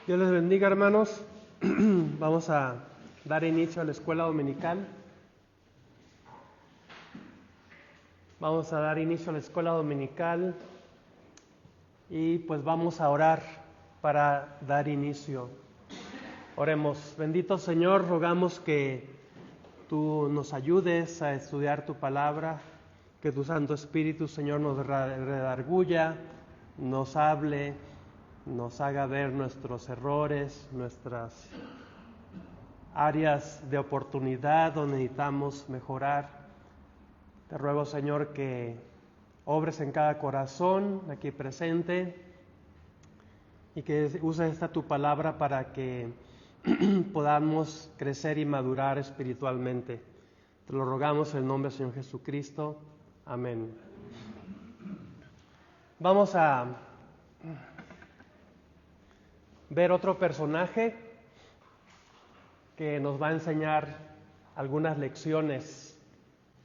Dios les bendiga, hermanos. Vamos a dar inicio a la escuela dominical. Y pues vamos a orar para dar inicio. Oremos. Bendito Señor, rogamos que tú nos ayudes a estudiar tu palabra, que tu Santo Espíritu, Señor, nos redarguya, nos hable, nos haga ver nuestros errores, nuestras áreas de oportunidad donde necesitamos mejorar. Te ruego, Señor, que obres en cada corazón aquí presente y que uses esta tu palabra para que podamos crecer y madurar espiritualmente. Te lo rogamos en el nombre del Señor Jesucristo. Amén. Vamos a ver otro personaje que nos va a enseñar algunas lecciones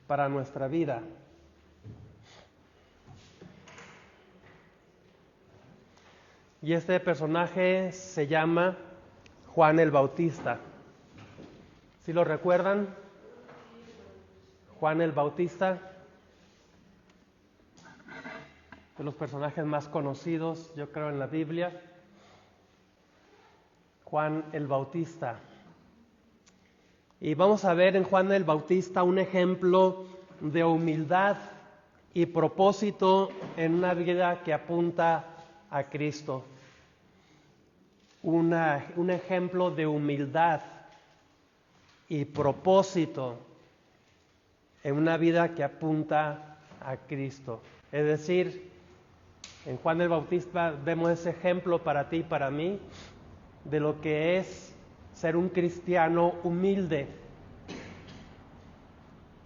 para nuestra vida. Y este personaje se llama Juan el Bautista. ¿Sí lo recuerdan? Juan el Bautista, de los personajes más conocidos, yo creo, en la Biblia. Juan el Bautista. Y vamos a ver en Juan el Bautista un ejemplo de humildad y propósito en una vida que apunta a Cristo. Un ejemplo de humildad y propósito en una vida que apunta a Cristo. Es decir, en Juan el Bautista vemos ese ejemplo para ti y para mí de lo que es ser un cristiano humilde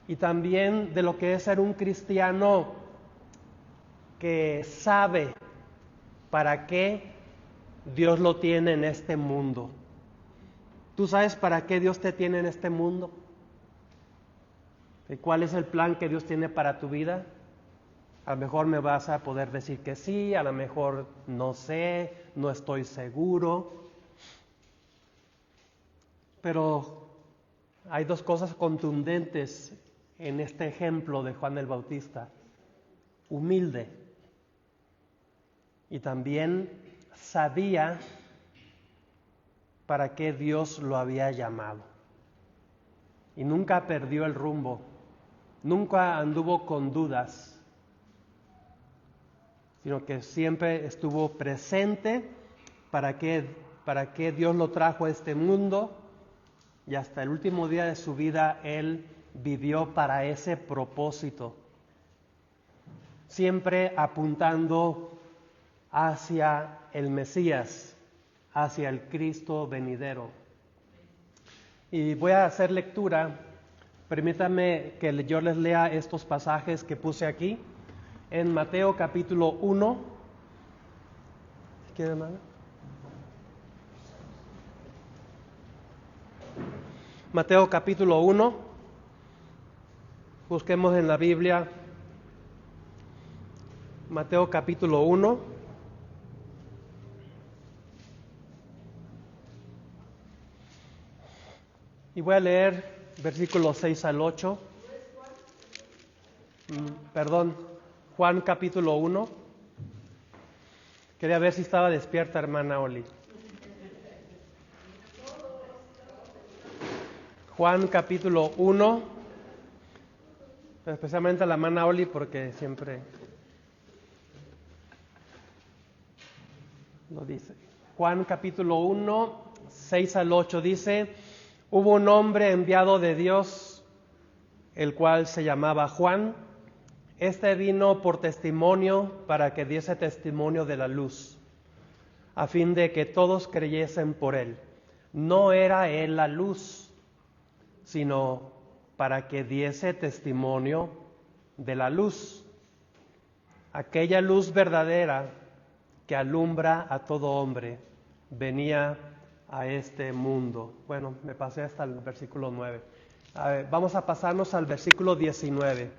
y también de lo que es ser un cristiano que sabe para qué Dios lo tiene en este mundo. ¿Tú sabes para qué Dios te tiene en este mundo? ¿Y cuál es el plan que Dios tiene para tu vida? A lo mejor me vas a poder decir que sí, a lo mejor no sé, no estoy seguro. Pero hay dos cosas contundentes en este ejemplo de Juan el Bautista: humilde, y también sabía para qué Dios lo había llamado. Y nunca perdió el rumbo, nunca anduvo con dudas, sino que siempre estuvo presente para qué Dios lo trajo a este mundo. Y hasta el último día de su vida, él vivió para ese propósito, siempre apuntando hacia el Mesías, hacia el Cristo venidero. Y voy a hacer lectura. Permítanme que yo les lea estos pasajes que puse aquí, en Mateo capítulo 1. ¿Quieren, hermano? Mateo capítulo 1, busquemos en la Biblia, Mateo capítulo 1, y voy a leer versículos 6 al 8, Juan capítulo 1, quería ver si estaba despierta hermana Oli. Juan capítulo 1, especialmente a la hermana Oli porque siempre lo dice. Juan capítulo 1, 6 al 8 dice: hubo un hombre enviado de Dios, el cual se llamaba Juan. Este vino por testimonio para que diese testimonio de la luz, a fin de que todos creyesen por él. No era él la luz, sino para que diese testimonio de la luz, aquella luz verdadera que alumbra a todo hombre, venía a este mundo. Bueno, me pasé hasta el versículo 9. Vamos a pasarnos al versículo 19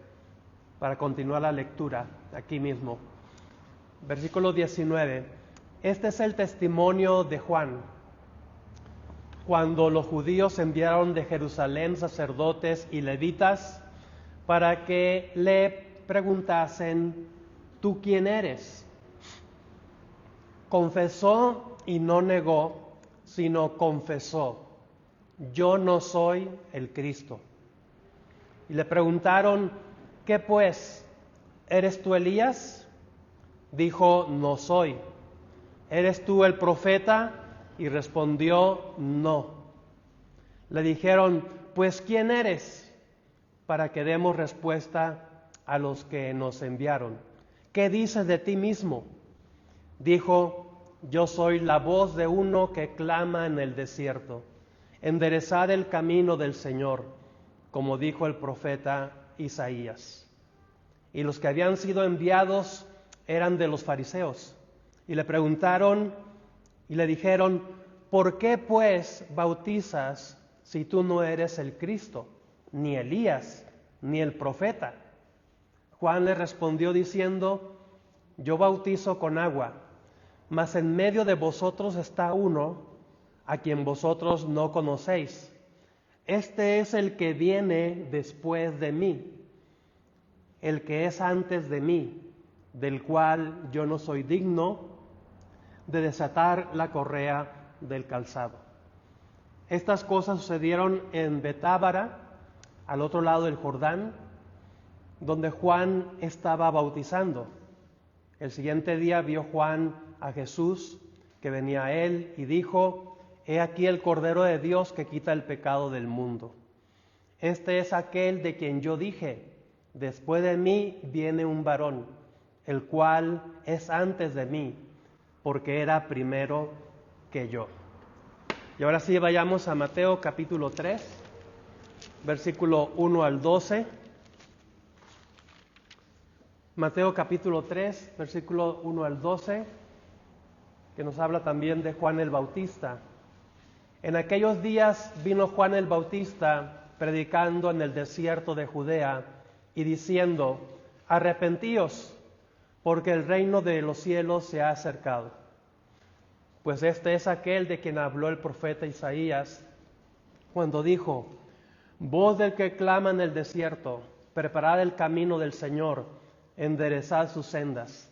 para continuar la lectura aquí mismo. Versículo 19. Este es el testimonio de Juan. Cuando los judíos enviaron de Jerusalén sacerdotes y levitas para que le preguntasen: ¿tú quién eres? Confesó y no negó, sino confesó: yo no soy el Cristo. Y le preguntaron: ¿qué pues? ¿Eres tú Elías? Dijo: no soy. ¿Eres tú el profeta? Y respondió: no. Le dijeron: pues ¿quién eres? Para que demos respuesta a los que nos enviaron. ¿Qué dices de ti mismo? Dijo: yo soy la voz de uno que clama en el desierto: enderezad el camino del Señor, como dijo el profeta Isaías. Y los que habían sido enviados eran de los fariseos. Y le preguntaron y le dijeron: ¿por qué pues bautizas si tú no eres el Cristo, ni Elías, ni el profeta? Juan le respondió diciendo: yo bautizo con agua, mas en medio de vosotros está uno a quien vosotros no conocéis. Este es el que viene después de mí, el que es antes de mí, del cual yo no soy digno de desatar la correa del calzado. Estas cosas sucedieron en Betábara, al otro lado del Jordán, donde Juan estaba bautizando. El siguiente día vio Juan a Jesús que venía a él y dijo: he aquí el Cordero de Dios que quita el pecado del mundo. Este es aquel de quien yo dije: después de mí viene un varón, el cual es antes de mí, porque era primero que yo. Y ahora sí, vayamos a Mateo capítulo 3, versículo 1 al 12. Mateo capítulo 3, versículo 1 al 12, que nos habla también de Juan el Bautista. En aquellos días vino Juan el Bautista predicando en el desierto de Judea y diciendo: arrepentíos, porque el reino de los cielos se ha acercado. Pues este es aquel de quien habló el profeta Isaías, cuando dijo: voz del que clama en el desierto, preparad el camino del Señor, enderezad sus sendas.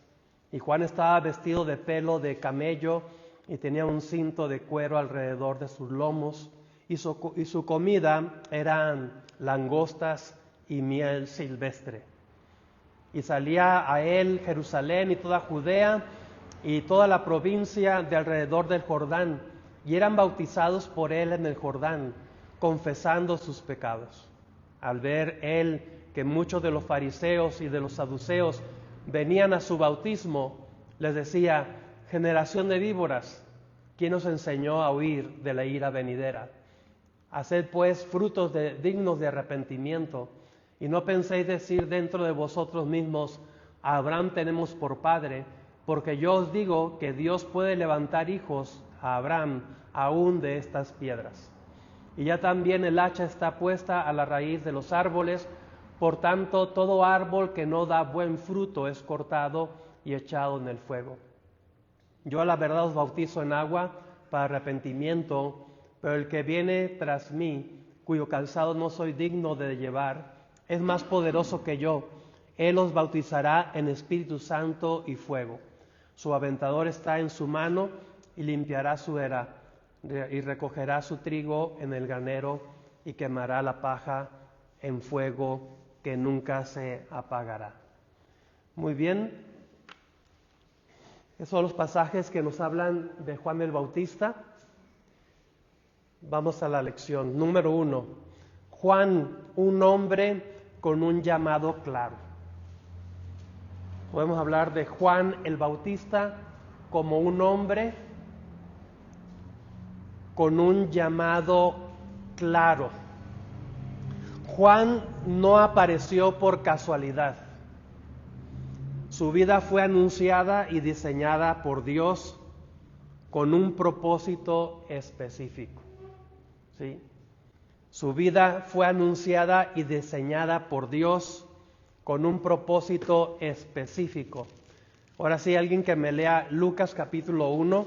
Y Juan estaba vestido de pelo de camello y tenía un cinto de cuero alrededor de sus lomos, y su comida eran langostas y miel silvestre. Y salía a él Jerusalén y toda Judea y toda la provincia de alrededor del Jordán, y eran bautizados por él en el Jordán, confesando sus pecados. Al ver él que muchos de los fariseos y de los saduceos venían a su bautismo, les decía: generación de víboras, ¿quién os enseñó a huir de la ira venidera? Haced pues frutos dignos de arrepentimiento, y no penséis decir dentro de vosotros mismos: a Abraham tenemos por padre, porque yo os digo que Dios puede levantar hijos a Abraham aún de estas piedras. Y ya también el hacha está puesta a la raíz de los árboles, por tanto todo árbol que no da buen fruto es cortado y echado en el fuego. Yo a la verdad os bautizo en agua para arrepentimiento, pero el que viene tras mí, cuyo calzado no soy digno de llevar, es más poderoso que yo. Él os bautizará en Espíritu Santo y fuego. Su aventador está en su mano y limpiará su era, y recogerá su trigo en el granero y quemará la paja en fuego que nunca se apagará. Muy bien, esos son los pasajes que nos hablan de Juan el Bautista. Vamos a la lección. Número 1. Juan, un hombre con un llamado claro. Podemos hablar de Juan el Bautista como un hombre con un llamado claro. Juan no apareció por casualidad. Su vida fue anunciada y diseñada por Dios con un propósito específico. ¿Sí? Su vida fue anunciada y diseñada por Dios con un propósito específico. Ahora sí, alguien que me lea Lucas capítulo 1,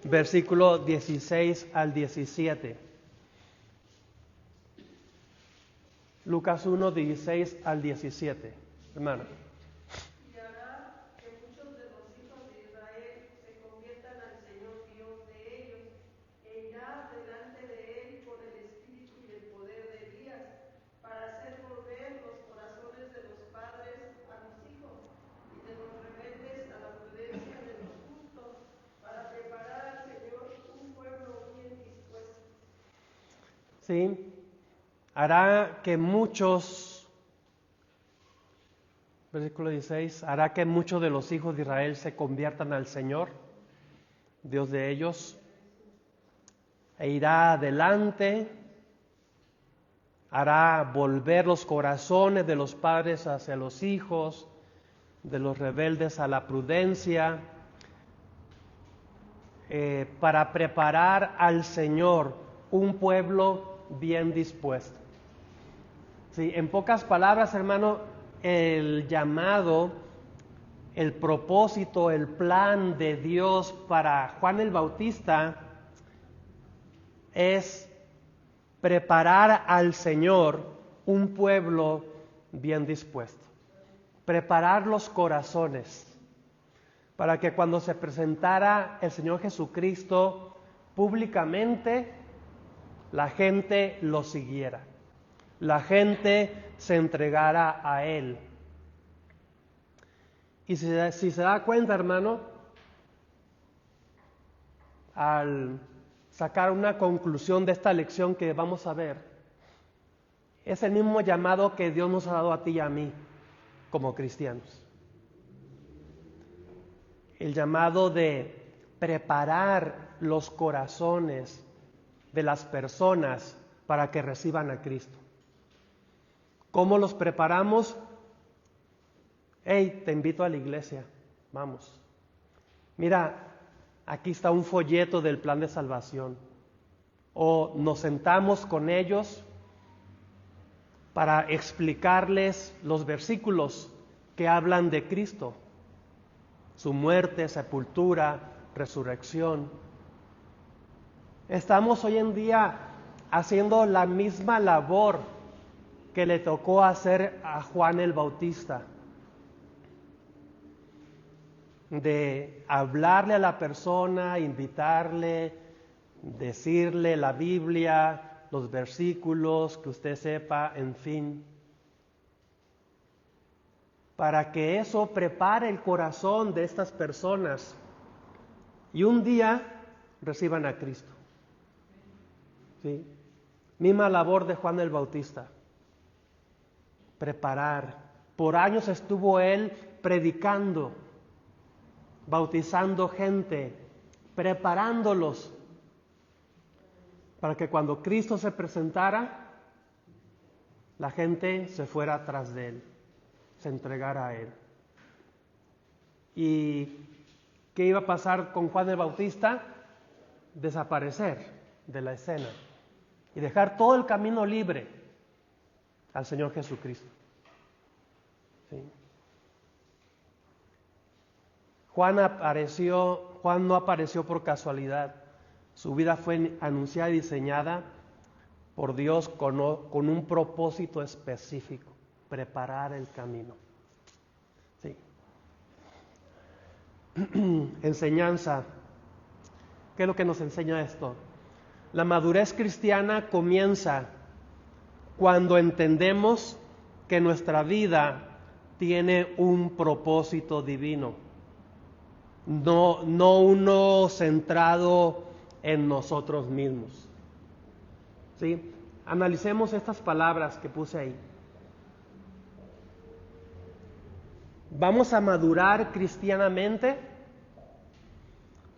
versículo 16 al 17. Lucas 1, 16 al 17, hermano. Y hará que muchos de los hijos de Israel se conviertan al Señor Dios de ellos, e irá delante de él con el espíritu y el poder de Elías, para hacer volver los corazones de los padres a los hijos, y de los rebeldes a la prudencia de los justos, para preparar al Señor un pueblo bien dispuesto. Sí, hará que muchos, versículo 16, hará que muchos de los hijos de Israel se conviertan al Señor, Dios de ellos, e irá adelante, hará volver los corazones de los padres hacia los hijos, de los rebeldes a la prudencia, para preparar al Señor un pueblo bien dispuesto. Sí, en pocas palabras, hermano, el llamado, el propósito, el plan de Dios para Juan el Bautista es preparar al Señor un pueblo bien dispuesto. Preparar los corazones para que cuando se presentara el Señor Jesucristo públicamente, la gente lo siguiera. La gente se entregara a Él. Y si se da cuenta, hermano, al sacar una conclusión de esta lección que vamos a ver, es el mismo llamado que Dios nos ha dado a ti y a mí como cristianos. El llamado de preparar los corazones de las personas para que reciban a Cristo. ¿Cómo los preparamos? Hey, te invito a la iglesia, vamos. Mira, aquí está un folleto del plan de salvación. O nos sentamos con ellos para explicarles los versículos que hablan de Cristo, su muerte, sepultura, resurrección. Estamos hoy en día haciendo la misma labor que le tocó hacer a Juan el Bautista, de hablarle a la persona, invitarle, decirle la Biblia, los versículos, que usted sepa, en fin, para que eso prepare el corazón de estas personas y un día reciban a Cristo. ¿Sí? Misma labor de Juan el Bautista. Preparar. Por años estuvo él predicando, bautizando gente, preparándolos para que cuando Cristo se presentara, la gente se fuera tras de él, se entregara a él. ¿Y qué iba a pasar con Juan el Bautista? Desaparecer de la escena y dejar todo el camino libre al Señor Jesucristo. ¿Sí? Juan no apareció por casualidad. Su vida fue anunciada y diseñada por Dios con un propósito específico: preparar el camino. Sí. Enseñanza. ¿Qué es lo que nos enseña esto? La madurez cristiana comienza cuando entendemos que nuestra vida tiene un propósito divino, no uno centrado en nosotros mismos. ¿Sí? Analicemos estas palabras que puse ahí. Vamos a madurar cristianamente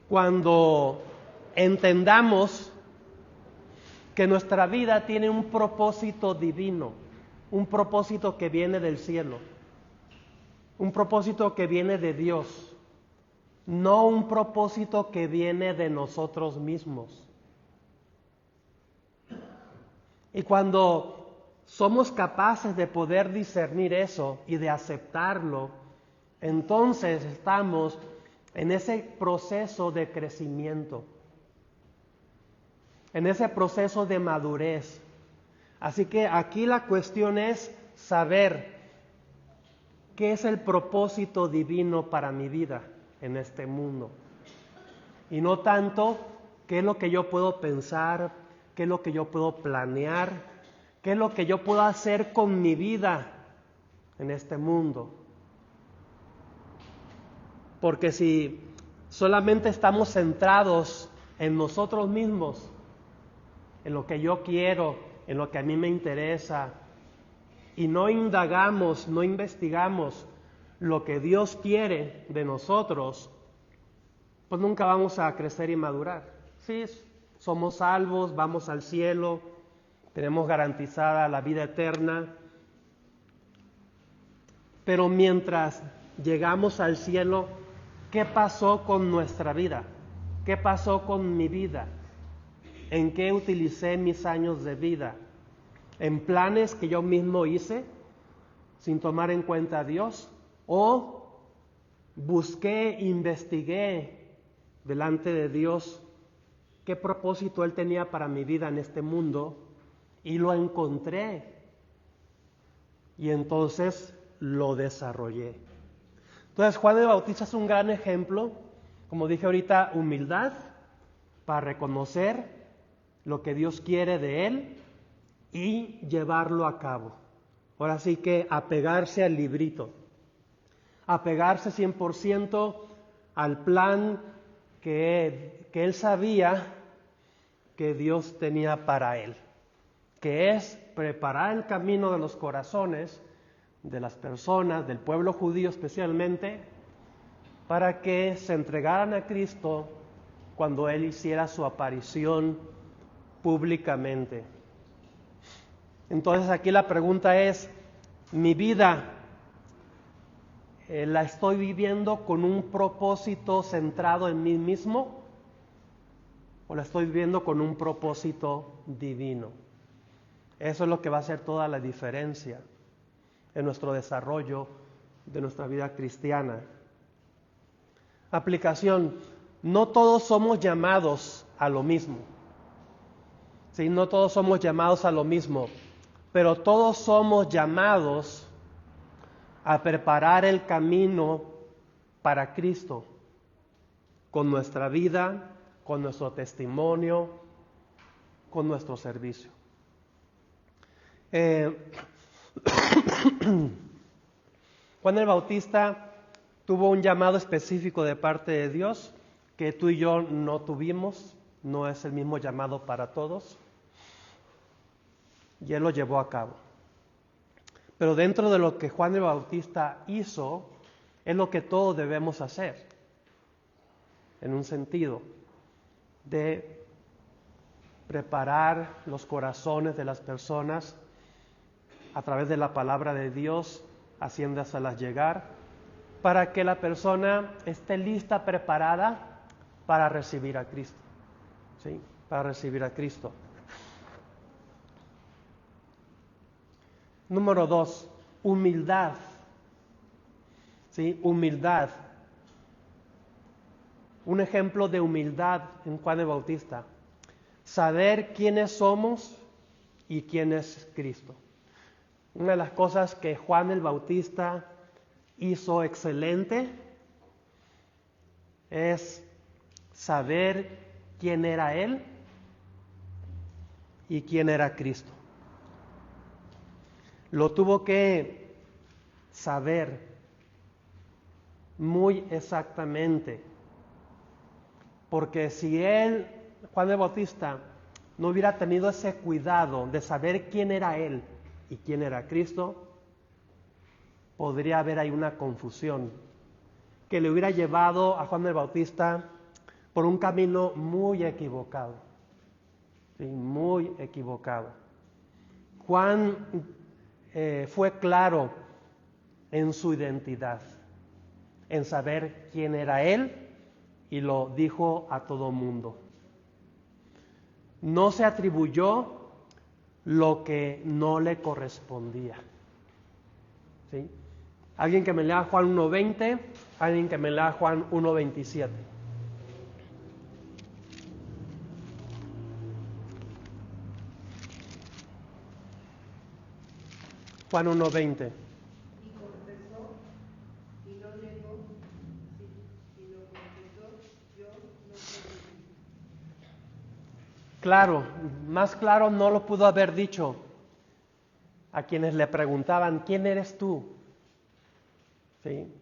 cuando entendamos que nuestra vida tiene un propósito divino, un propósito que viene del cielo, un propósito que viene de Dios, no un propósito que viene de nosotros mismos. Y cuando somos capaces de poder discernir eso y de aceptarlo, entonces estamos en ese proceso de crecimiento, en ese proceso de madurez. Así que aquí la cuestión es saber qué es el propósito divino para mi vida en este mundo. Y no tanto qué es lo que yo puedo pensar, qué es lo que yo puedo planear, qué es lo que yo puedo hacer con mi vida en este mundo. Porque si solamente estamos centrados en nosotros mismos, en lo que yo quiero, en lo que a mí me interesa, y no indagamos, no investigamos lo que Dios quiere de nosotros, pues nunca vamos a crecer y madurar. Sí, somos salvos, vamos al cielo, tenemos garantizada la vida eterna, pero mientras llegamos al cielo, ¿qué pasó con nuestra vida? ¿Qué pasó con mi vida? ¿En qué utilicé mis años de vida? ¿En planes que yo mismo hice sin tomar en cuenta a Dios? ¿O busqué, investigué delante de Dios qué propósito Él tenía para mi vida en este mundo y lo encontré? Y entonces lo desarrollé. Entonces Juan el Bautista es un gran ejemplo, como dije ahorita, humildad para reconocer lo que Dios quiere de él y llevarlo a cabo. Ahora sí que apegarse al librito, apegarse 100% al plan que él sabía que Dios tenía para él, que es preparar el camino de los corazones de las personas, del pueblo judío especialmente, para que se entregaran a Cristo cuando Él hiciera su aparición públicamente. Entonces aquí la pregunta es, ¿mi vida la estoy viviendo con un propósito centrado en mí mismo? ¿O la estoy viviendo con un propósito divino? Eso es lo que va a hacer toda la diferencia en nuestro desarrollo de nuestra vida cristiana. Aplicación: no todos somos llamados a lo mismo. Sí, no todos somos llamados a lo mismo, pero todos somos llamados a preparar el camino para Cristo con nuestra vida, con nuestro testimonio, con nuestro servicio. Juan el Bautista tuvo un llamado específico de parte de Dios que tú y yo no tuvimos, no es el mismo llamado para todos, y él lo llevó a cabo. Pero dentro de lo que Juan el Bautista hizo, es lo que todos debemos hacer, en un sentido de preparar los corazones de las personas a través de la palabra de Dios, haciéndoselas llegar, para que la persona esté lista, preparada para recibir a Cristo. ¿Sí? Para recibir a Cristo. Número 2, humildad. ¿Sí? Humildad. Un ejemplo de humildad en Juan el Bautista. Saber quiénes somos y quién es Cristo. Una de las cosas que Juan el Bautista hizo excelente es saber quién era Él y quién era Cristo. Lo tuvo que saber muy exactamente, porque si él, Juan el Bautista, no hubiera tenido ese cuidado de saber quién era Él y quién era Cristo, podría haber ahí una confusión que le hubiera llevado a Juan el Bautista por un camino muy equivocado. Sí, muy equivocado. Juan fue claro en su identidad, en saber quién era Él, y lo dijo a todo mundo. No se atribuyó lo que no le correspondía. ¿Sí? Alguien que me lea Juan 1:20, alguien que me lea Juan 1:27. Juan 1:20. Y confesó y no negó, sino confesó, yo no soy el Cristo. Claro, más claro no lo pudo haber dicho a quienes le preguntaban, ¿quién eres tú? ¿Sí?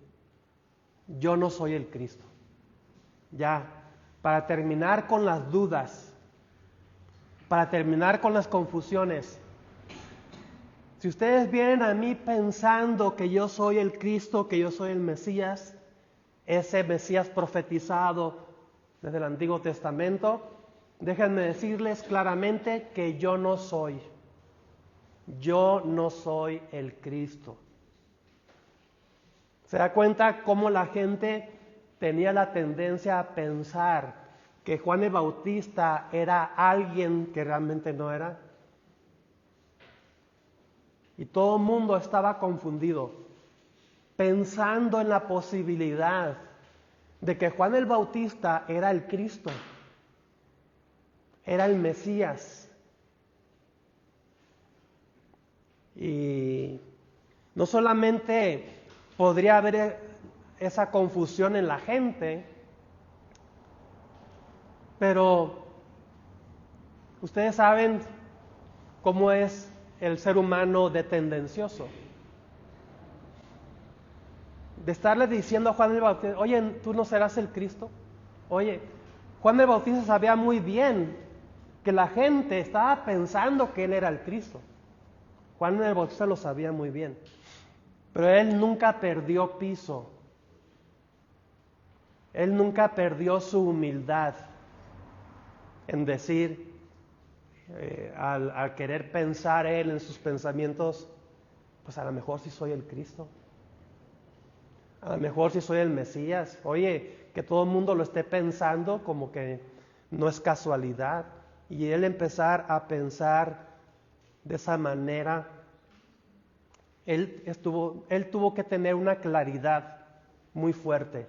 Yo no soy el Cristo. Ya, para terminar con las dudas, para terminar con las confusiones, si ustedes vienen a mí pensando que yo soy el Cristo, que yo soy el Mesías, ese Mesías profetizado desde el Antiguo Testamento, déjenme decirles claramente que yo no soy. Yo no soy el Cristo. ¿Se da cuenta cómo la gente tenía la tendencia a pensar que Juan el Bautista era alguien que realmente no era? Y todo el mundo estaba confundido, pensando en la posibilidad de que Juan el Bautista era el Cristo, era el Mesías. Y no solamente podría haber esa confusión en la gente, pero ustedes saben cómo es el ser humano de tendencioso. De estarle diciendo a Juan el Bautista, oye, ¿tú no serás el Cristo? Oye, Juan el Bautista sabía muy bien que la gente estaba pensando que él era el Cristo. Juan el Bautista lo sabía muy bien, pero él nunca perdió piso. Él nunca perdió su humildad en decir, al querer pensar él en sus pensamientos, pues a lo mejor sí soy el Cristo, a lo mejor sí soy el Mesías. Oye, que todo el mundo lo esté pensando como que no es casualidad. Y él empezar a pensar de esa manera, él tuvo que tener una claridad muy fuerte.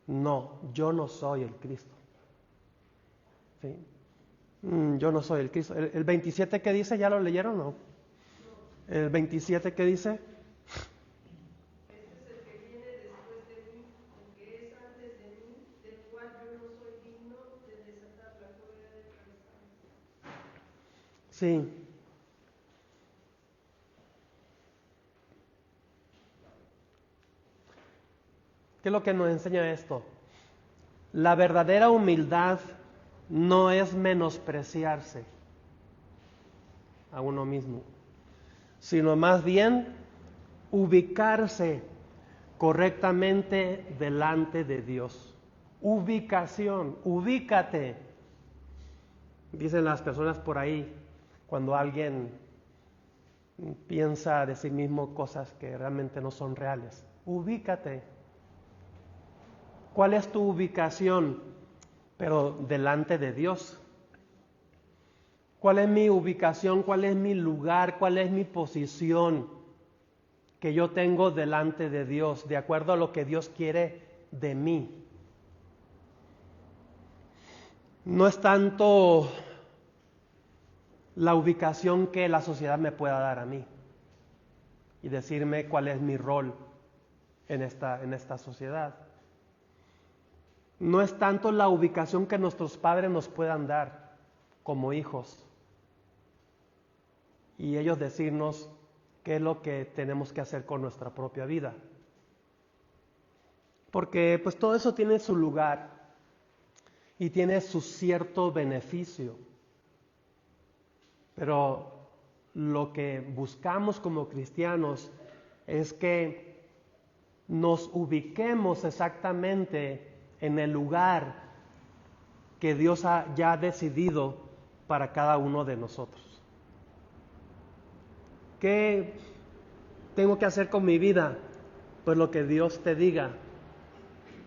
No, yo no soy el Cristo. ¿Sí? Yo no soy el Cristo. El 27 que dice, ¿ya lo leyeron o no? El 27 que dice. Este es el que viene después de mí, el que es antes de mí, del cual yo no soy digno de desatar la correa del calzado. Sí. ¿Qué es lo que nos enseña esto? La verdadera humildad no es menospreciarse a uno mismo, sino más bien ubicarse correctamente delante de Dios. Ubicación, ubícate. Dicen las personas por ahí, cuando alguien piensa de sí mismo cosas que realmente no son reales. Ubícate. ¿Cuál es tu ubicación? Pero delante de Dios. ¿Cuál es mi ubicación? ¿Cuál es mi lugar? ¿Cuál es mi posición que yo tengo delante de Dios, de acuerdo a lo que Dios quiere de mí? No es tanto la ubicación que la sociedad me pueda dar a mí y decirme cuál es mi rol en esta sociedad. No es tanto la ubicación que nuestros padres nos puedan dar como hijos y ellos decirnos qué es lo que tenemos que hacer con nuestra propia vida. Porque pues todo eso tiene su lugar y tiene su cierto beneficio. Pero lo que buscamos como cristianos es que nos ubiquemos exactamente en el lugar que Dios ya ha decidido para cada uno de nosotros. ¿Qué tengo que hacer con mi vida? Pues lo que Dios te diga,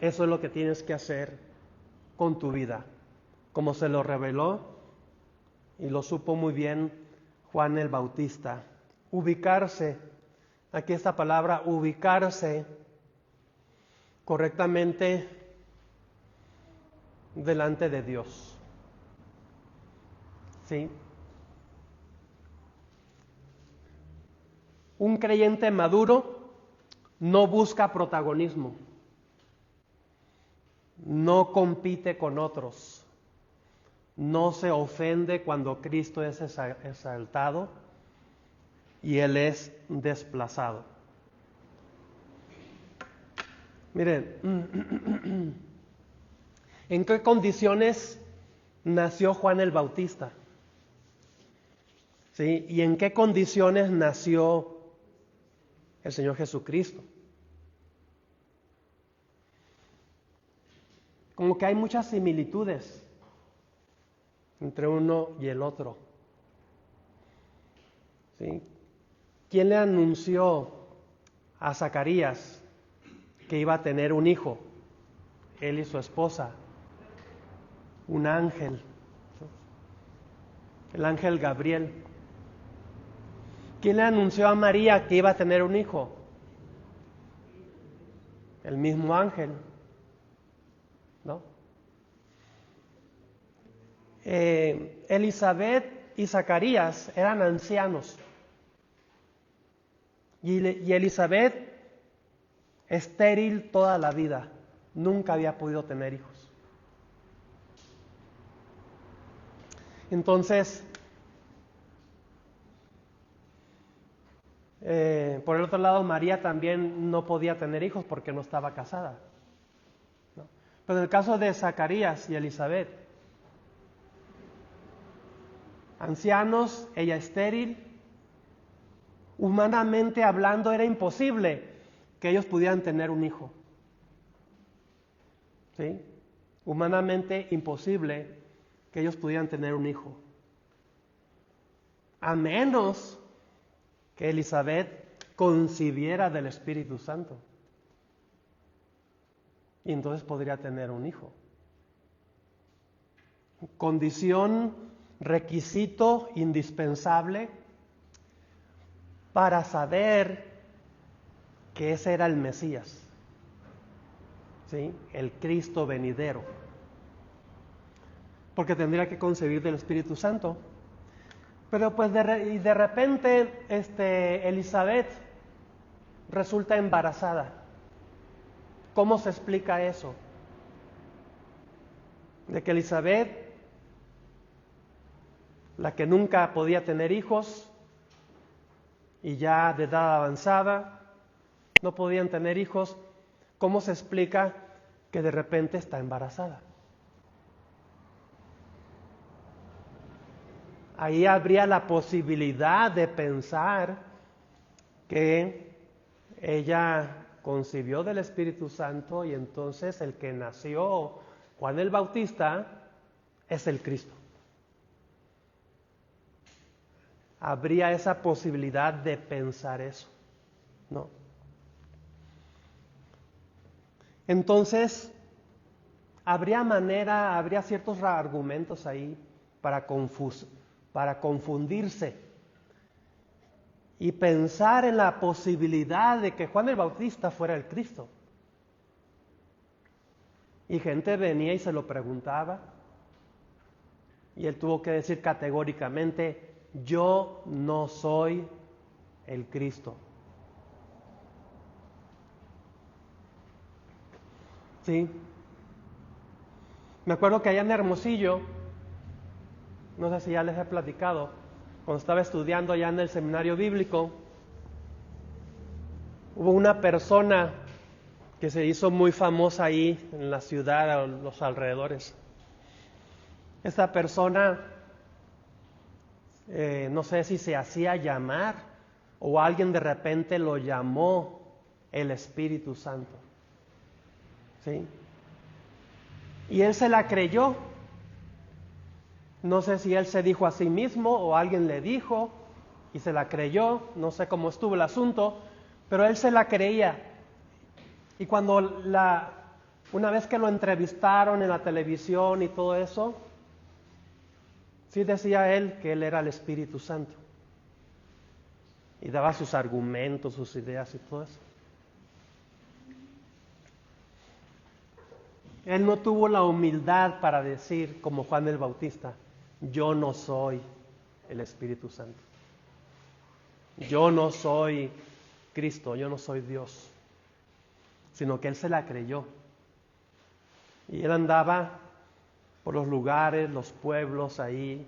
eso es lo que tienes que hacer con tu vida, como se lo reveló y lo supo muy bien Juan el Bautista. Ubicarse aquí esta palabra ubicarse correctamente delante de Dios. ¿Sí? Un creyente maduro no busca protagonismo, no compite con otros, no se ofende cuando Cristo es exaltado y Él es desplazado. Miren, ¿en qué condiciones nació Juan el Bautista? ¿Sí? ¿Y en qué condiciones nació el Señor Jesucristo? Como que hay muchas similitudes entre uno y el otro. ¿Sí? ¿Quién le anunció a Zacarías que iba a tener un hijo? Él y su esposa. Un ángel. El ángel Gabriel. ¿Quién le anunció a María que iba a tener un hijo? El mismo ángel. ¿No? Elizabeth y Zacarías eran ancianos. Y Elizabeth, estéril toda la vida, nunca había podido tener hijos. Entonces, por el otro lado, María también no podía tener hijos porque no estaba casada, ¿no? Pero en el caso de Zacarías y Elizabeth, ancianos, ella estéril, humanamente hablando era imposible que ellos pudieran tener un hijo. ¿Sí? Humanamente imposible que ellos pudieran tener un hijo. A menos que Elizabeth concibiera del Espíritu Santo. Y entonces podría tener un hijo. Condición, requisito indispensable para saber que ese era el Mesías, ¿sí? El Cristo venidero. Porque tendría que concebir del Espíritu Santo. Pero pues de repente Elizabeth resulta embarazada. ¿Cómo se explica eso? De que Elizabeth, la que nunca podía tener hijos y ya de edad avanzada, no podían tener hijos, ¿cómo se explica que de repente está embarazada? Ahí habría la posibilidad de pensar que ella concibió del Espíritu Santo y entonces el que nació, Juan el Bautista, es el Cristo. Habría esa posibilidad de pensar eso, ¿no? Entonces, habría ciertos argumentos ahí para confundirse y pensar en la posibilidad de que Juan el Bautista fuera el Cristo. Y gente venía y se lo preguntaba, y él tuvo que decir categóricamente: yo no soy el Cristo. ¿Sí? Me acuerdo que allá en Hermosillo, no sé si ya les he platicado, cuando estaba estudiando allá en el seminario bíblico, hubo una persona que se hizo muy famosa ahí en la ciudad, a los alrededores. Esta persona, no sé si se hacía llamar o alguien de repente lo llamó el Espíritu Santo. ¿Sí? Y él se la creyó. No sé si él se dijo a sí mismo o alguien le dijo y se la creyó, no sé cómo estuvo el asunto, pero él se la creía. Y cuando una vez que lo entrevistaron en la televisión y todo eso, sí decía él que él era el Espíritu Santo. y daba sus argumentos, sus ideas y todo eso. Él no tuvo la humildad para decir, como Juan el Bautista, yo no soy el Espíritu Santo. Yo no soy Cristo, yo no soy Dios. Sino que él se la creyó. Y él andaba por los lugares, los pueblos ahí,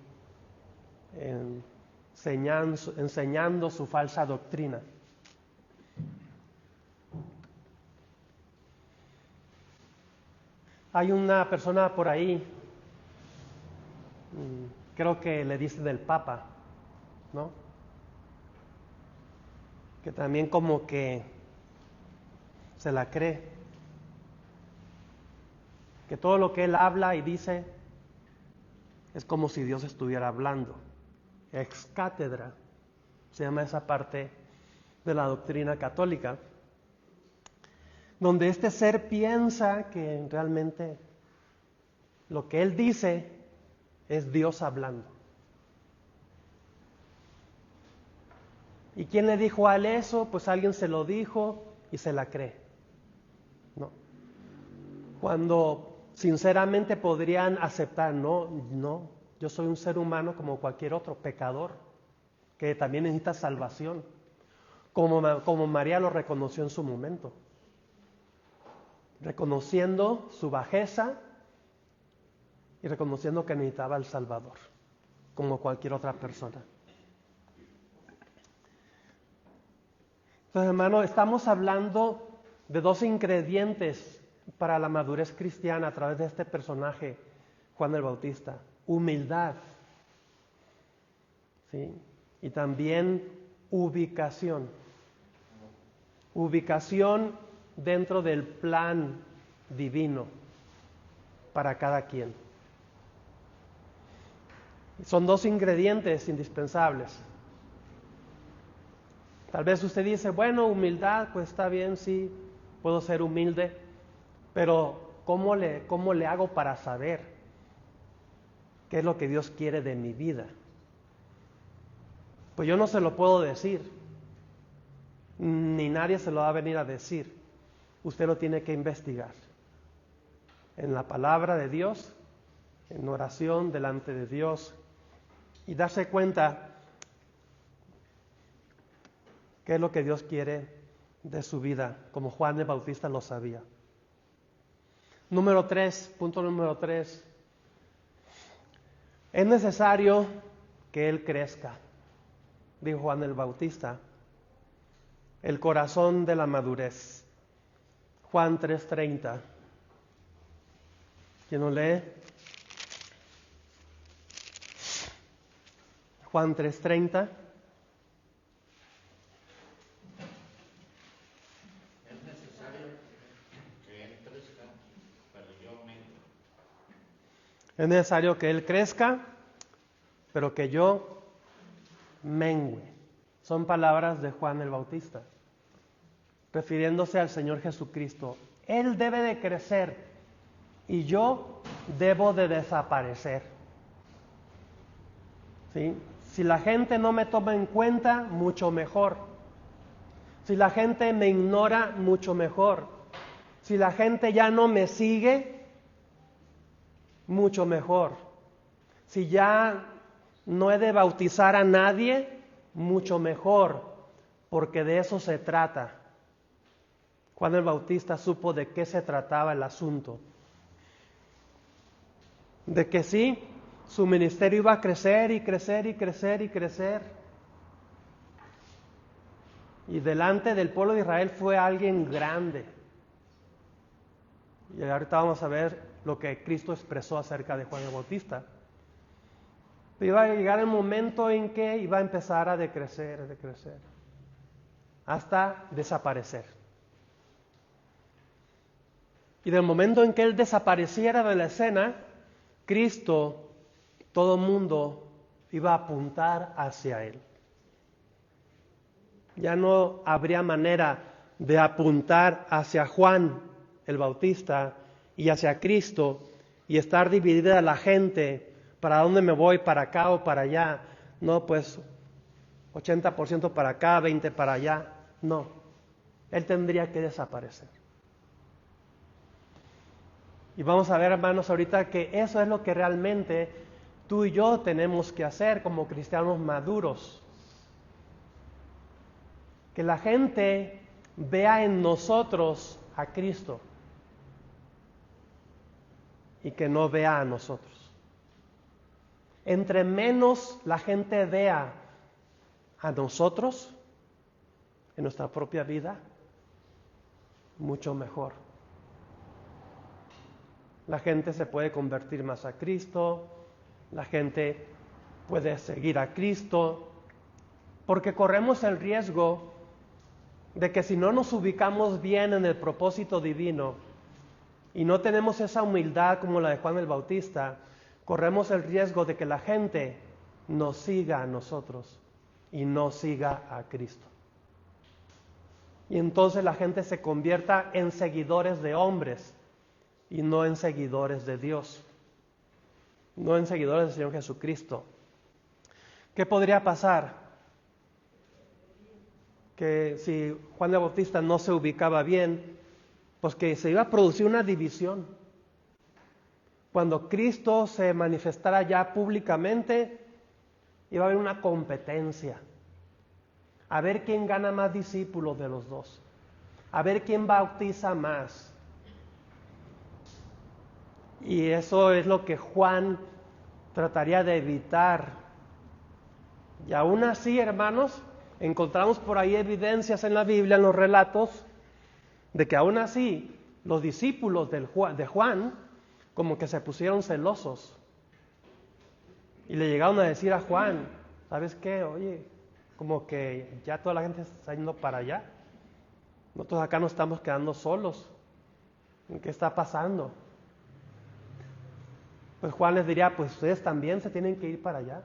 enseñando su falsa doctrina. Hay una persona por ahí, creo que le dicen el Papa, ¿no? Que también como que se la cree. Que todo lo que él habla y dice es como si Dios estuviera hablando. Ex cátedra, se llama esa parte de la doctrina católica, donde este ser piensa que realmente lo que él dice es Dios hablando. ¿Y quién le dijo a él eso? Pues alguien se lo dijo y se la cree. ¿No? Cuando sinceramente podrían aceptar, no, yo soy un ser humano como cualquier otro, pecador, que también necesita salvación, como María lo reconoció en su momento, reconociendo su bajeza y reconociendo que necesitaba al Salvador, como cualquier otra persona. Entonces, hermano, estamos hablando de dos ingredientes para la madurez cristiana a través de este personaje, Juan el Bautista: humildad, ¿sí? Y también ubicación. Ubicación dentro del plan divino para cada quien. Son dos ingredientes indispensables. Tal vez usted dice, bueno, humildad, pues está bien, sí, puedo ser humilde, pero ¿cómo le hago para saber qué es lo que Dios quiere de mi vida? Pues yo no se lo puedo decir, ni nadie se lo va a venir a decir. Usted lo tiene que investigar en la palabra de Dios, en oración delante de Dios, y darse cuenta qué es lo que Dios quiere de su vida, como Juan el Bautista lo sabía. Punto número 3. Es necesario que Él crezca, dijo Juan el Bautista, el corazón de la madurez. Juan 3:30. ¿Quién lo lee? Juan 3:30. Es necesario que Él crezca, pero que yo mengüe. Son palabras de Juan el Bautista, refiriéndose al Señor Jesucristo. Él debe de crecer y yo debo de desaparecer. ¿Sí? Si la gente no me toma en cuenta, mucho mejor. Si la gente me ignora, mucho mejor. Si la gente ya no me sigue, mucho mejor. Si ya no he de bautizar a nadie, mucho mejor, porque de eso se trata. Juan el Bautista supo de qué se trataba el asunto. De que sí, su ministerio iba a crecer y crecer y crecer y crecer. Y delante del pueblo de Israel fue alguien grande. Y ahorita vamos a ver lo que Cristo expresó acerca de Juan el Bautista. Pero iba a llegar el momento en que iba a empezar a decrecer, hasta desaparecer. Y del momento en que Él desapareciera de la escena, Cristo, todo el mundo iba a apuntar hacia Él. Ya no habría manera de apuntar hacia Juan el Bautista y hacia Cristo y estar dividida la gente, ¿para dónde me voy? ¿Para acá o para allá? No, pues 80% para acá, 20% para allá. No, Él tendría que desaparecer. Y vamos a ver, hermanos, ahorita que eso es lo que realmente tú y yo tenemos que hacer como cristianos maduros. Que la gente vea en nosotros a Cristo y que no vea a nosotros. Entre menos la gente vea a nosotros en nuestra propia vida, mucho mejor. La gente se puede convertir más a Cristo, la gente puede seguir a Cristo, porque corremos el riesgo de que si no nos ubicamos bien en el propósito divino y no tenemos esa humildad como la de Juan el Bautista, corremos el riesgo de que la gente nos siga a nosotros y no siga a Cristo. Y entonces la gente se convierta en seguidores de hombres y no en seguidores de Dios, no en seguidores del Señor Jesucristo. ¿Qué podría pasar? Que si Juan el Bautista no se ubicaba bien, pues que se iba a producir una división. Cuando Cristo se manifestara ya públicamente, iba a haber una competencia. A ver quién gana más discípulos de los dos. A ver quién bautiza más. Y eso es lo que Juan trataría de evitar. Y aún así, hermanos, encontramos por ahí evidencias en la Biblia, en los relatos, de que aún así los discípulos de Juan como que se pusieron celosos. Y le llegaron a decir a Juan, ¿sabes qué? Oye, como que ya toda la gente está yendo para allá. Nosotros acá nos estamos quedando solos. ¿Qué está pasando? Pues Juan les diría, pues ustedes también se tienen que ir para allá.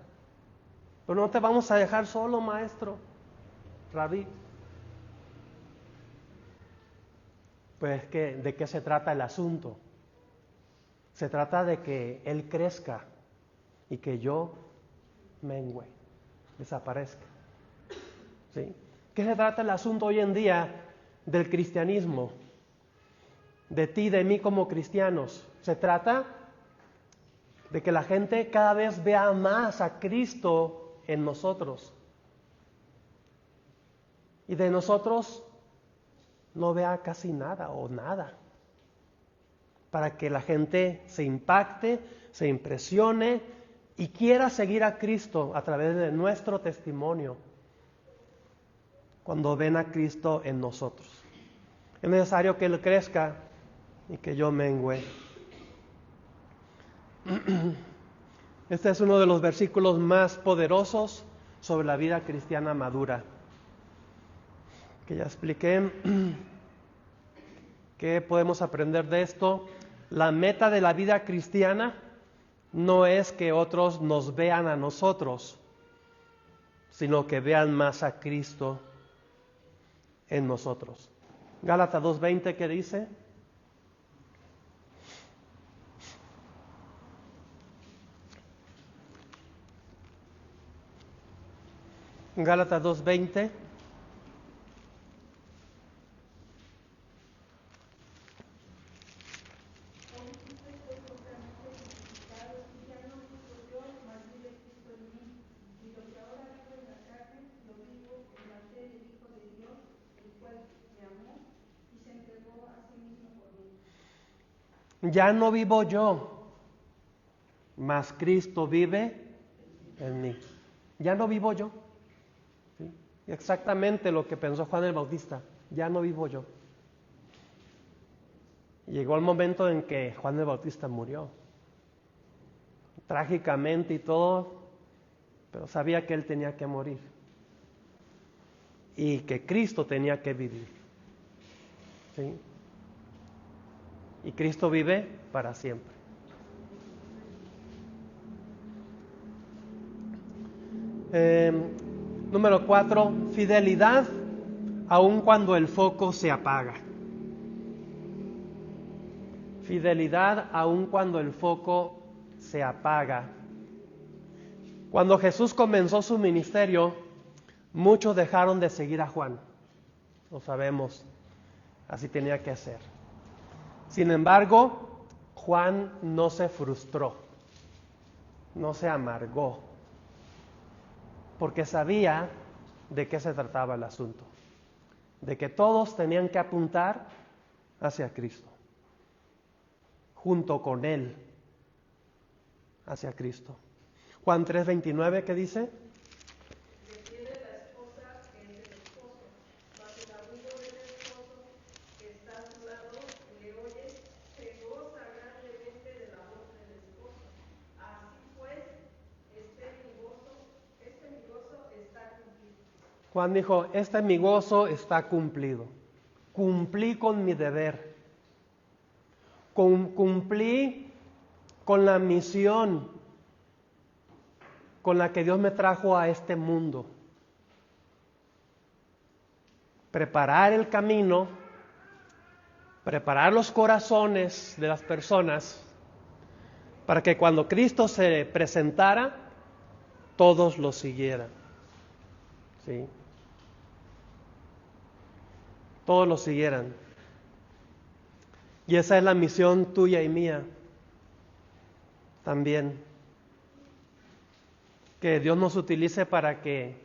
Pero no te vamos a dejar solo, maestro, rabí. Pues ¿de qué se trata el asunto? Se trata de que Él crezca y que yo mengüe, desaparezca. ¿Sí? ¿Qué se trata el asunto hoy en día del cristianismo? De ti, de mí como cristianos. Se trata de que la gente cada vez vea más a Cristo en nosotros. Y de nosotros no vea casi nada o nada. Para que la gente se impacte, se impresione y quiera seguir a Cristo a través de nuestro testimonio. Cuando ven a Cristo en nosotros. Es necesario que Él crezca y que yo mengüe. Este es uno de los versículos más poderosos sobre la vida cristiana madura. Que ya expliqué. ¿Qué podemos aprender de esto? La meta de la vida cristiana no es que otros nos vean a nosotros, sino que vean más a Cristo en nosotros. Gálatas 2:20, ¿qué dice? Gálatas 2:20. Ya no vivo yo, mas Cristo vive en mí. Ya no vivo yo. ¿Sí? Exactamente lo que pensó Juan el Bautista. Ya no vivo yo. Llegó el momento en que Juan el Bautista murió. Trágicamente y todo, pero sabía que él tenía que morir. Y que Cristo tenía que vivir. ¿Sí? Y Cristo vive para siempre. Número 4, fidelidad aun cuando el foco se apaga. Fidelidad aun cuando el foco se apaga. Cuando Jesús comenzó su ministerio, Muchos dejaron de seguir a Juan, lo sabemos, así tenía que ser. Sin embargo, Juan no se frustró, no se amargó, porque sabía de qué se trataba el asunto, de que todos tenían que apuntar hacia Cristo, junto con Él, hacia Cristo. Juan 3:29, ¿qué dice? Detiene la esposa que es el esposo, mas el amigo del esposo que está a su lado le oye, se goza grandemente de la voz del esposo. Así pues, este mi gozo está cumplido. Juan dijo, mi gozo está cumplido. Cumplí con mi deber. Cumplí con la misión con la que Dios me trajo a este mundo. Preparar el camino, preparar los corazones de las personas para que cuando Cristo se presentara, todos lo siguieran. ¿Sí? Todos lo siguieran. Y esa es la misión tuya y mía también. Que Dios nos utilice para que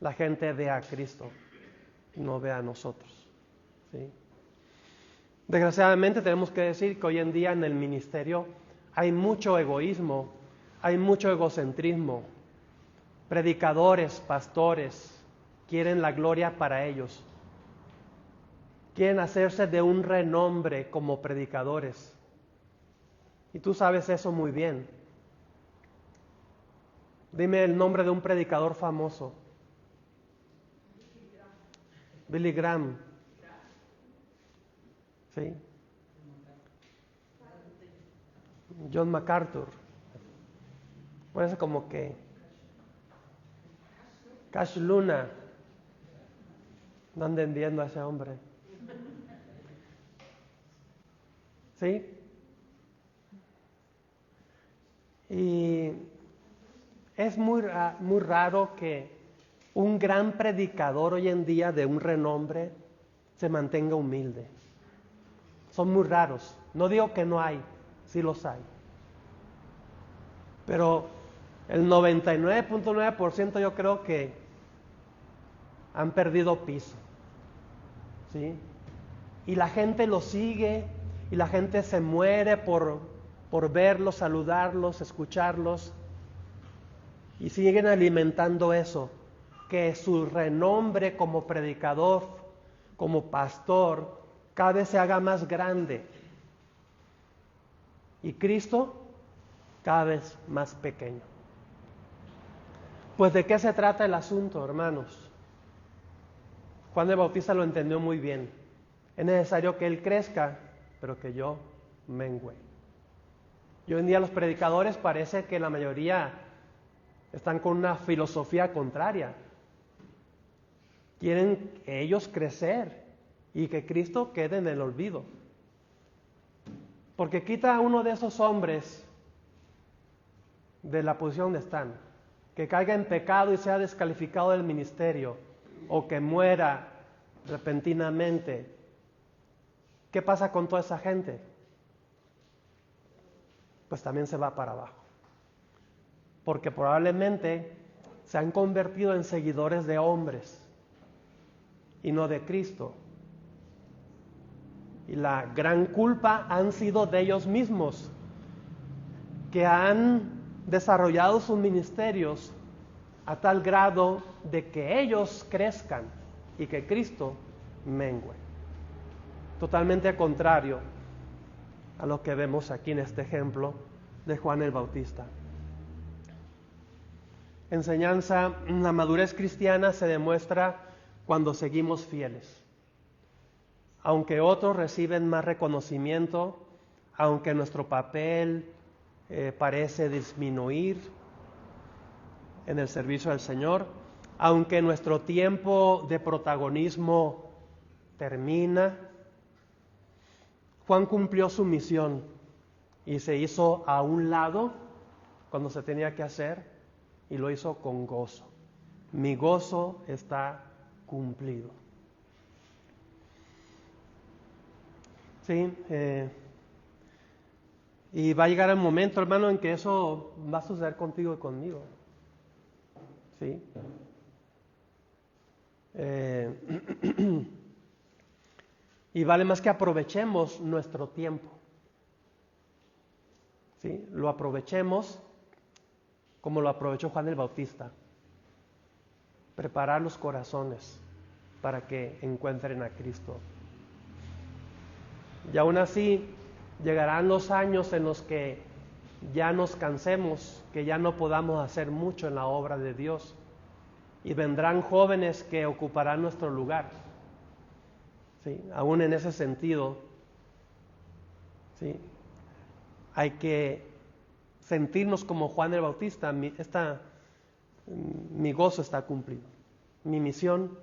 la gente vea a Cristo, no vea a nosotros. ¿Sí? Desgraciadamente tenemos que decir que hoy en día en el ministerio hay mucho egoísmo, hay mucho egocentrismo. Predicadores, pastores, quieren la gloria para ellos. Quieren hacerse de un renombre como predicadores. Y tú sabes eso muy bien. Dime el nombre de un predicador famoso. Billy Graham. ¿Sí? John MacArthur. Parece como que Cash Luna. No anden viendo a ese hombre. ¿Sí? Y es muy raro que un gran predicador hoy en día de un renombre se mantenga humilde. Son muy raros. No digo que no hay, sí los hay. Pero el 99.9% yo creo que han perdido piso. ¿Sí? Y la gente los sigue y la gente se muere por verlos, saludarlos, escucharlos. Y siguen alimentando eso, que su renombre como predicador, como pastor, cada vez se haga más grande. Y Cristo cada vez más pequeño. Pues ¿de qué se trata el asunto, hermanos? Juan el Bautista lo entendió muy bien. Es necesario que Él crezca, pero que yo mengüe. Y hoy en día los predicadores parece que la mayoría están con una filosofía contraria. Quieren ellos crecer y que Cristo quede en el olvido. Porque quita a uno de esos hombres de la posición donde están, que caiga en pecado y sea descalificado del ministerio, o que muera repentinamente. ¿Qué pasa con toda esa gente? Pues también se va para abajo. Porque probablemente se han convertido en seguidores de hombres y no de Cristo. Y la gran culpa han sido de ellos mismos, que han desarrollado sus ministerios a tal grado de que ellos crezcan y que Cristo mengüe. Totalmente contrario a lo que vemos aquí en este ejemplo de Juan el Bautista. Enseñanza, la madurez cristiana se demuestra cuando seguimos fieles. Aunque otros reciben más reconocimiento, aunque nuestro papel parece disminuir en el servicio al Señor, aunque nuestro tiempo de protagonismo termina, Juan cumplió su misión y se hizo a un lado cuando se tenía que hacer y lo hizo con gozo. Mi gozo está cumplido. Sí, y va a llegar el momento, hermano, en que eso va a suceder contigo y conmigo. Sí. Y vale más que aprovechemos nuestro tiempo. ¿Sí? Lo aprovechemos como lo aprovechó Juan el Bautista. Preparar los corazones para que encuentren a Cristo. Y aún así, llegarán los años en los que ya nos cansemos, que ya no podamos hacer mucho en la obra de Dios. Y vendrán jóvenes que ocuparán nuestro lugar. ¿Sí? Aún en ese sentido, ¿sí? Hay que sentirnos como Juan el Bautista. Mi gozo está cumplido. Mi misión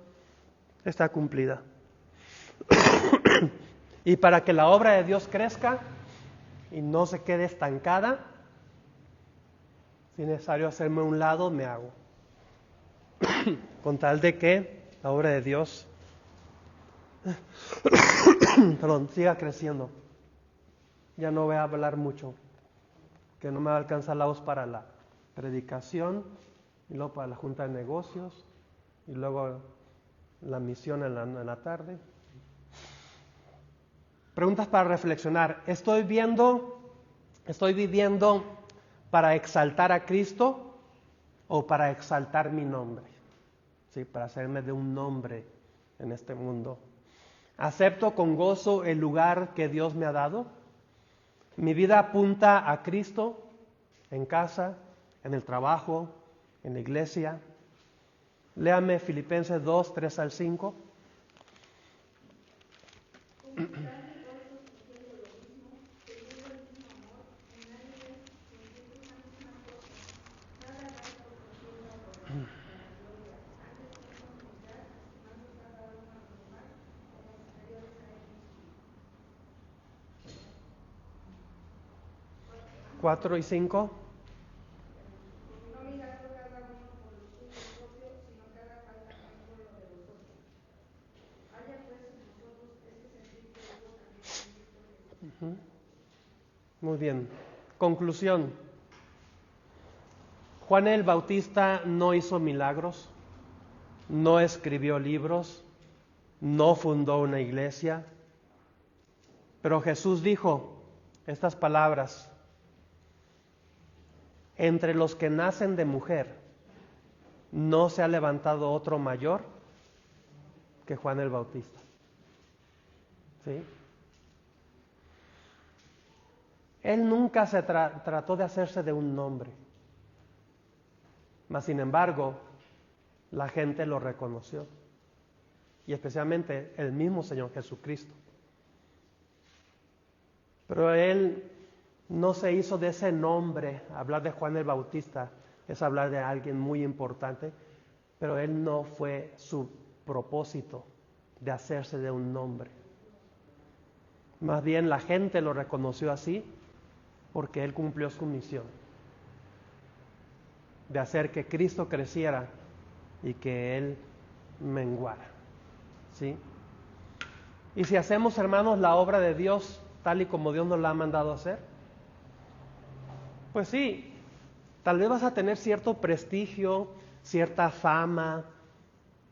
está cumplida. Y para que la obra de Dios crezca y no se quede estancada, si es necesario hacerme a un lado, me hago. Con tal de que la obra de Dios siga creciendo. Ya no voy a hablar mucho, que no me va a alcanzar la voz para la predicación, y luego para la junta de negocios, y luego la misión en la tarde. Preguntas para reflexionar. ¿Estoy viviendo para exaltar a Cristo o para exaltar mi nombre? ¿Sí? Para hacerme de un nombre en este mundo. ¿Acepto con gozo el lugar que Dios me ha dado? ¿Mi vida apunta a Cristo en casa, en el trabajo, en la iglesia? Léame Filipenses 2, 3 al 5. ¿4 y 5? No mirando cada uno por lo suyo propio, sino que haga cada quien por lo de los otros. Haya pues en nosotros este sentir que hubo también en Cristo Jesús. Muy bien. Conclusión. Juan el Bautista no hizo milagros, no escribió libros, no fundó una iglesia, pero Jesús dijo estas palabras: entre los que nacen de mujer no se ha levantado otro mayor que Juan el Bautista. ¿Sí? Él nunca se trató de hacerse de un nombre, mas sin embargo la gente lo reconoció, y especialmente el mismo Señor Jesucristo. Pero él no se hizo de ese nombre. Hablar de Juan el Bautista es hablar de alguien muy importante, pero él no fue su propósito de hacerse de un nombre. Más bien la gente lo reconoció así porque él cumplió su misión de hacer que Cristo creciera y que él menguara. ¿Sí? Y si hacemos, hermanos, la obra de Dios tal y como Dios nos la ha mandado a hacer, pues sí, tal vez vas a tener cierto prestigio, cierta fama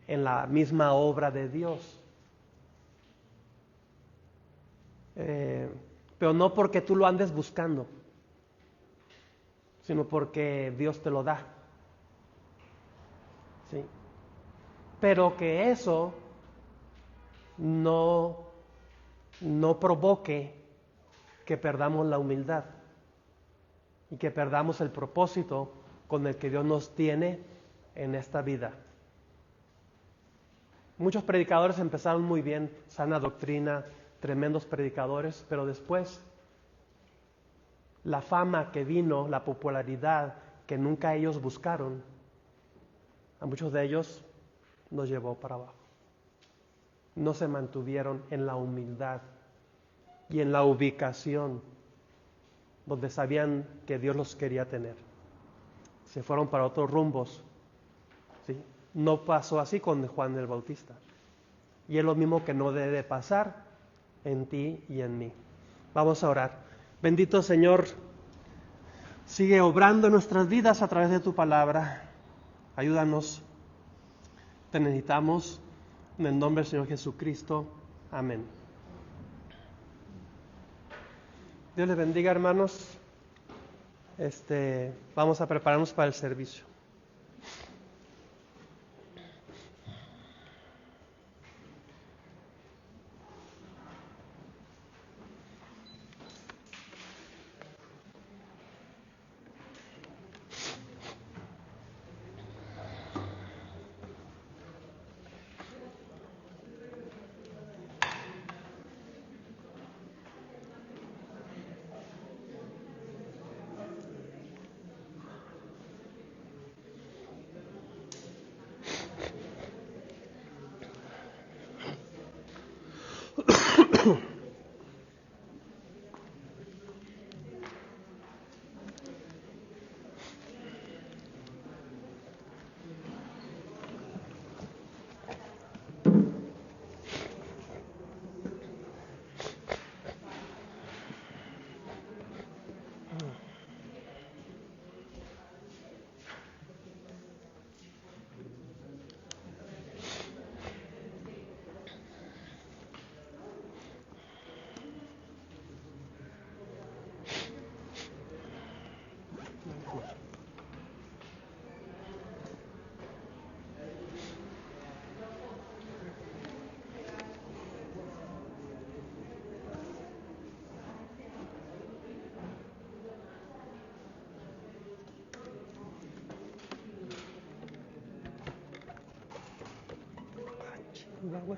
en la misma obra de Dios. Pero no porque tú lo andes buscando, sino porque Dios te lo da. ¿Sí? Pero que eso no provoque que perdamos la humildad y que perdamos el propósito con el que Dios nos tiene en esta vida. Muchos predicadores empezaron muy bien, sana doctrina, tremendos predicadores, pero después la fama que vino, la popularidad que nunca ellos buscaron, a muchos de ellos nos llevó para abajo. No se mantuvieron en la humildad y en la ubicación donde sabían que Dios los quería tener. Se fueron para otros rumbos, ¿sí? No pasó así con Juan el Bautista. Y es lo mismo que no debe pasar en ti y en mí. Vamos a orar. Bendito Señor, sigue obrando en nuestras vidas a través de tu palabra. Ayúdanos. Te necesitamos. En el nombre del Señor Jesucristo. Amén. Dios les bendiga, hermanos. Vamos a prepararnos para el servicio. Agua.